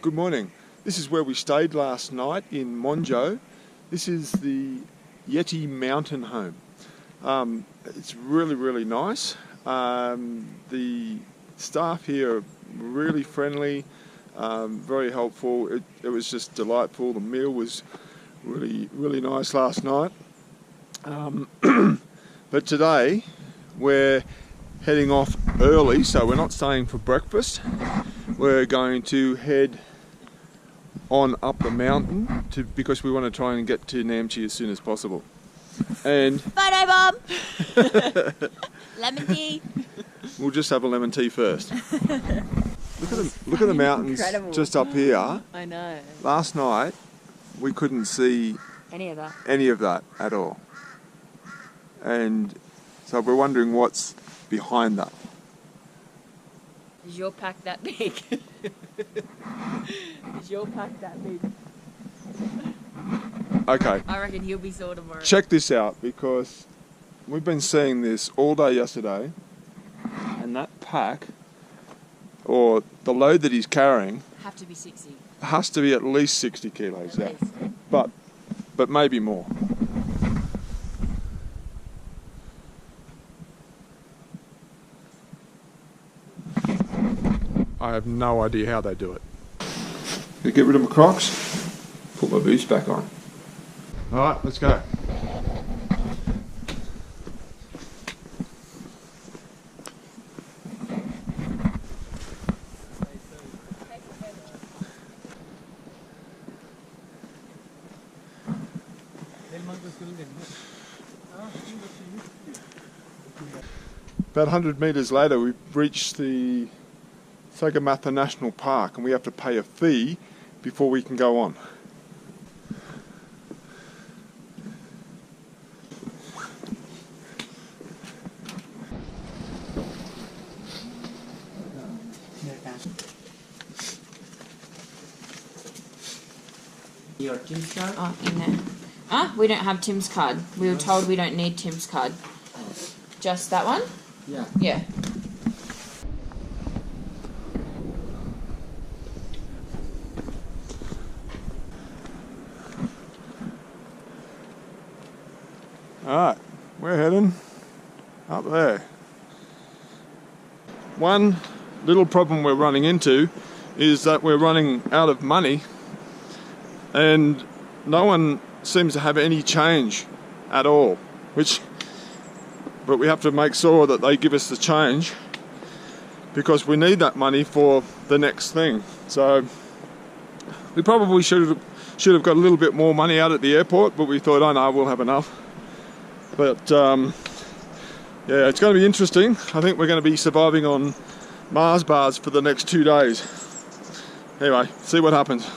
Good morning. This is where we stayed last night in Monjo. This is the Yeti Mountain Home. It's really nice. The staff here are really friendly, very helpful. It was just delightful. The meal was really nice last night. But today we're heading off early, so we're not staying for breakfast. We're going to head on up the mountain because we want to try and get to Namche as soon as possible. And photo bomb. Lemon tea. We'll just have a lemon tea first. Look at the mountains. Incredible. Just up here. I know. Last night we couldn't see any of that at all, and so we're wondering what's behind that. Is your pack that big? Is your pack that big? Okay. I reckon he'll be sore tomorrow. Check this out, because we've been seeing this all day yesterday, and that pack, or the load that he's carrying, have to be 60. Has to be at least 60 kilos. At least. But maybe more. I have no idea how they do it. Get rid of my Crocs, put my boots back on. Alright, let's go. About 100 metres later we've reached the Sagarmatha National Park, and we have to pay a fee before we can go on. Your Tim's card? Oh, in there. We don't have Tim's card. We were told we don't need Tim's card. Just that one? Yeah. Yeah. Alright, we're heading up there. One little problem we're running into is that we're running out of money, and no one seems to have any change at all, but we have to make sure that they give us the change, because we need that money for the next thing. So we probably should have got a little bit more money out at the airport, but we thought, oh no, we'll have enough. But yeah, it's going to be interesting. I think we're going to be surviving on Mars bars for the next 2 days. Anyway, see what happens.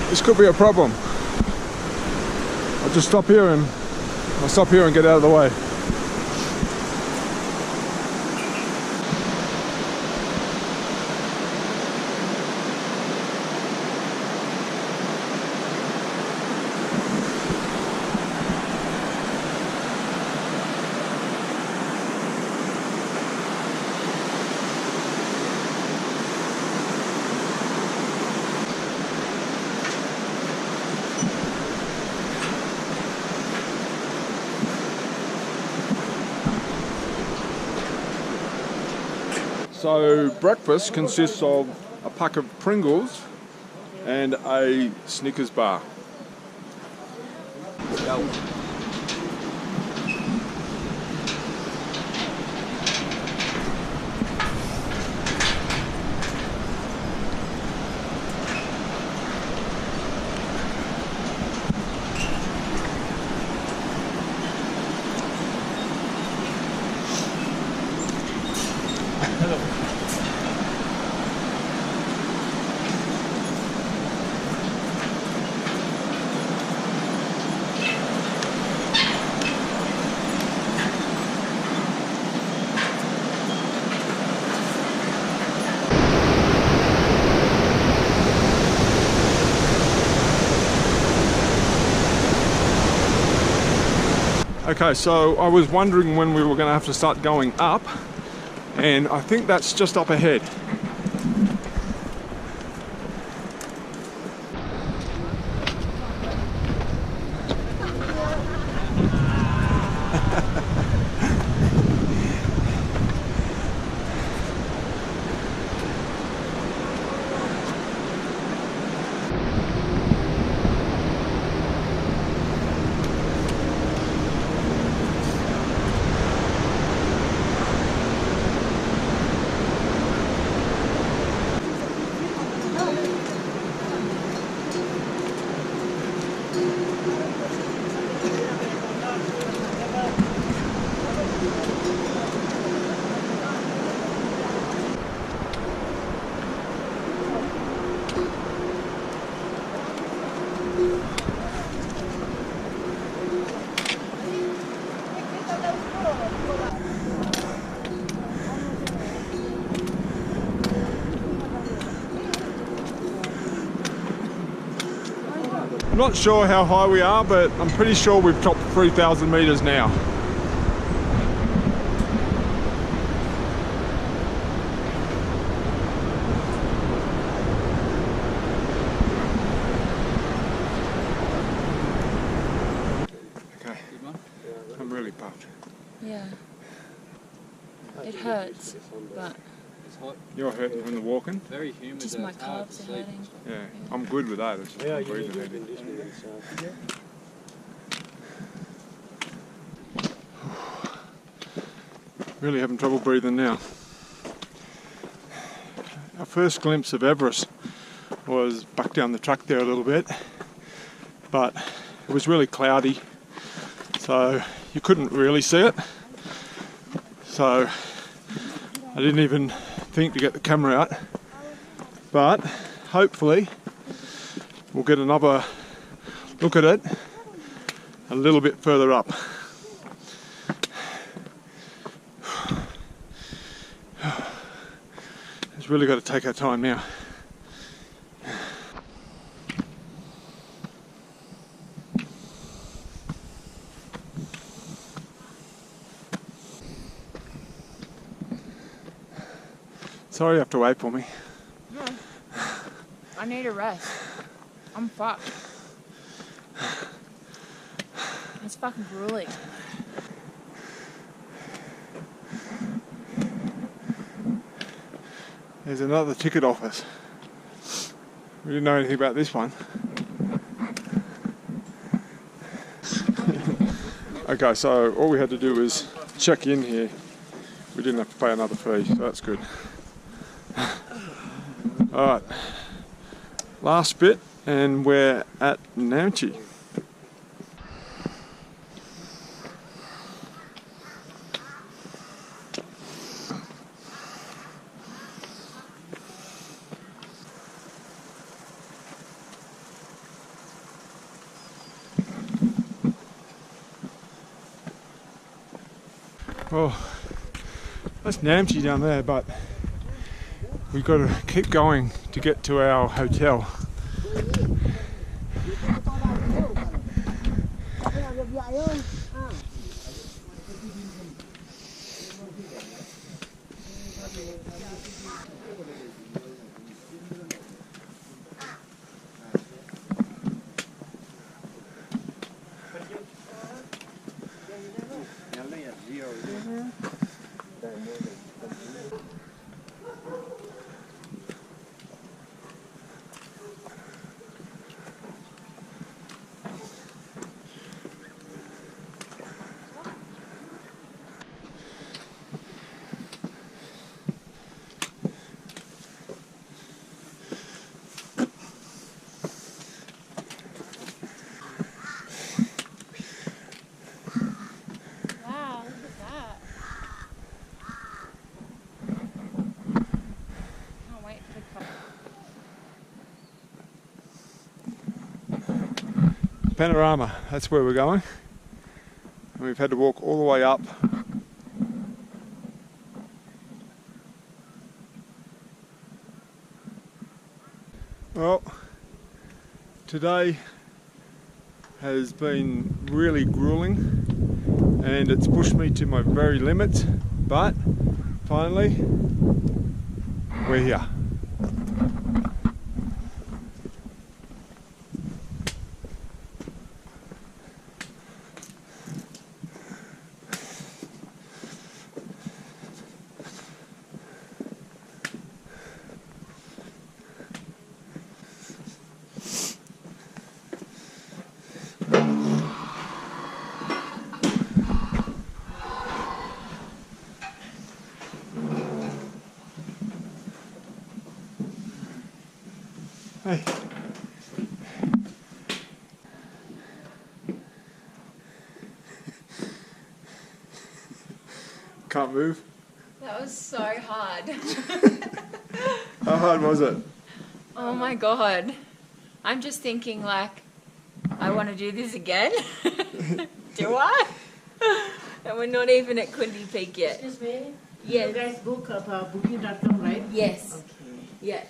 This could be a problem. I'll just stop here and get out of the way. So breakfast consists of a pack of Pringles and a Snickers bar. Okay, so I was wondering when we were going to have to start going up, and I think that's just up ahead. I'm not sure how high we are, but I'm pretty sure we've topped 3,000 meters now. Okay, I'm really pumped. Yeah. It hurts, but You're hurting from the walking? Very humid. just my calves are hurting. Yeah, I'm good with that. It's just breathing heavy. Really having trouble breathing now. Our first glimpse of Everest was back down the track there a little bit, but it was really cloudy, so you couldn't really see it. So I didn't even think to get the camera out, but hopefully we'll get another look at it a little bit further up. It's really got to take our time now. Sorry you have to wait for me. No. I need a rest. I'm fucked. It's fucking grueling. There's another ticket office. We didn't know anything about this one. Okay, so all we had to do was check in here. We didn't have to pay another fee, so that's good. Alright, last bit, and we're at Namche. Well, that's Namche down there, but we've got to keep going to get to our hotel. Panorama, that's where we're going. And we've had to walk all the way up. Well, today has been really grueling. and it's pushed me to my very limits, but finally we're here. Hey. Can't move? That was so hard. How hard was it? Oh my god. I'm just thinking like, I want to do this again. Do I? And we're not even at Kundi Peak yet. Excuse me? Yes. You guys book booking.com, right? Yes. Okay. Yeah.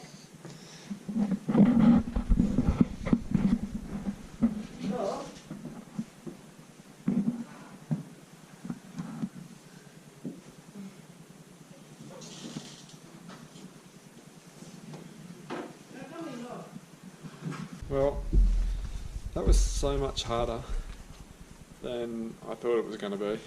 Well, that was so much harder than I thought it was going to be.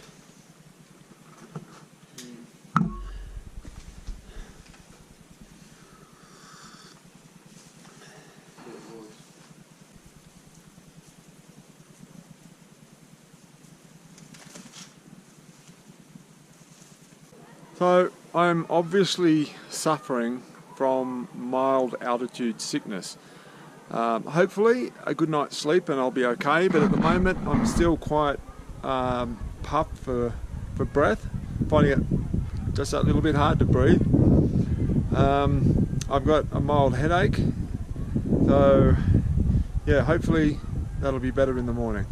So I'm obviously suffering from mild altitude sickness. Hopefully a good night's sleep and I'll be okay, but at the moment I'm still quite puffed for breath, finding it just a little bit hard to breathe. I've got a mild headache, so yeah, hopefully that'll be better in the morning.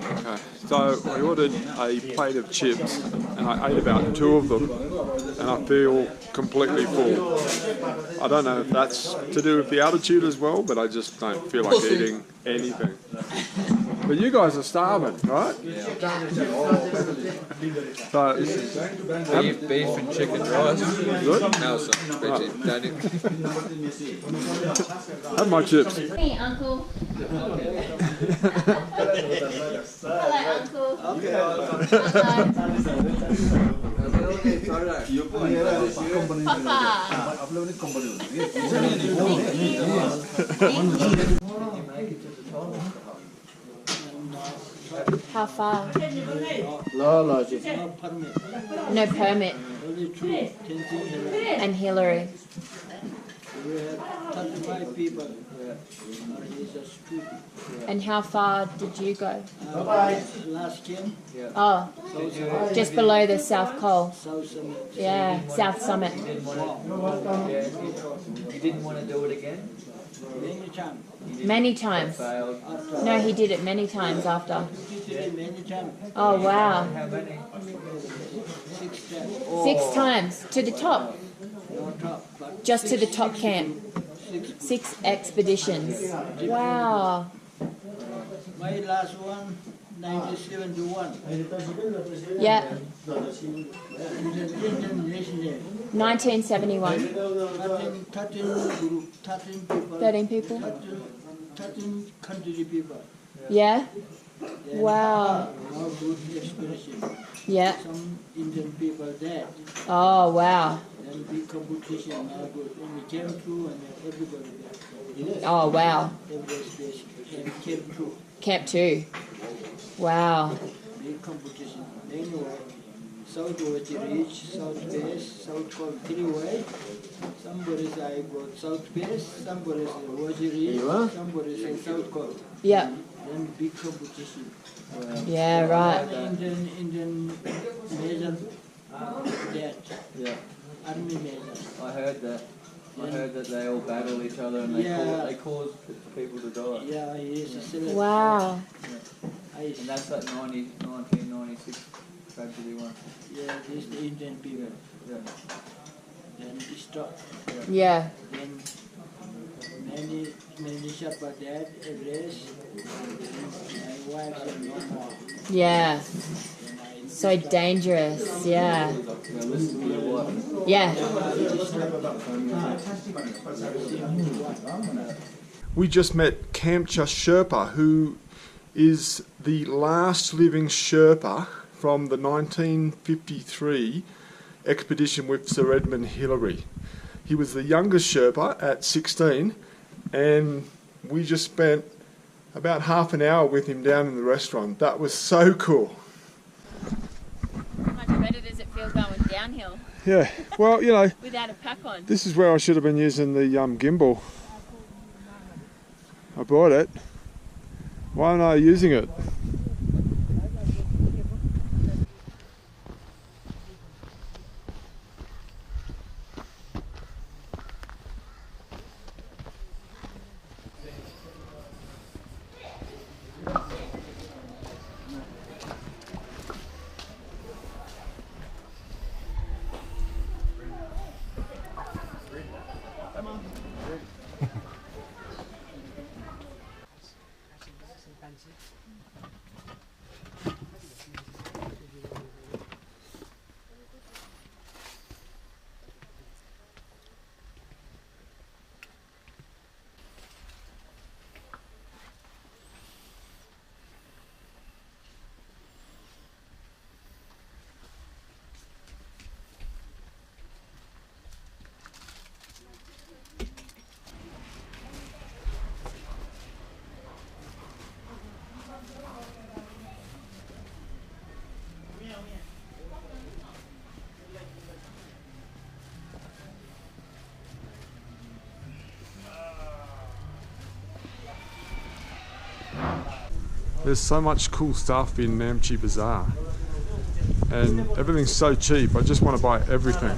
Okay, so I ordered a plate of chips and I ate about 2 of them and I feel completely full. I don't know if that's to do with the altitude as well, but I just don't feel like eating anything. But you guys are starving, right? So, Beef and chicken rice. good? No, sir. Vegetarian. Have my chips. Hey, Uncle. Hello, Uncle. How far? No permit. And Hillary. And how far did you go? Oh, just below the South Col. Yeah, South Summit. You didn't want to do it again? Many times. Failed. No, he did it many times after. Oh, wow. How many? 6 times. To the top. Just to the top camp. 6 expeditions. Wow. My last one, 1971. Yeah. 1971. 1971. 13 people. 13 people. 13 country people. Yeah. Then Wow. no good expedition. Yeah. Some Indian people dead. Oh, wow. Then big competition, no good. And we came through and everybody there. Oh, wow. Everest base and came through. Camp 2. Wow. Big competition. Anyway, South Wachi Ridge, South Base, South Col 3-way. Somebody say I got South Base, somebody say Wachi Ridge, somebody say South Col. Yeah. Then big competition. Yeah, right. Indian major dead. Yeah. Army major. I heard that. I heard that they all battle each other and they cause people to die. Yeah, he is still. Wow. And that's that 1996 tragedy one. Yeah, this the Indian people. Yeah. Then he stopped. Yeah. Then Many Sherpa dead, Everest, my wife said no more. Yeah. So dangerous. Yeah. Now listen to your wife. Yeah. We just met Kancha Sherpa, who is the last living Sherpa from the 1953 expedition with Sir Edmund Hillary. He was the youngest Sherpa at 16, and we just spent about half an hour with him down in the restaurant. That was so cool. How much better does it feel going downhill Yeah, well, you know, without a pack on? this is where I should have been using the gimbal. I bought it. Why aren't I using it? There's so much cool stuff in Namche Bazaar, and everything's so cheap. I just want to buy everything.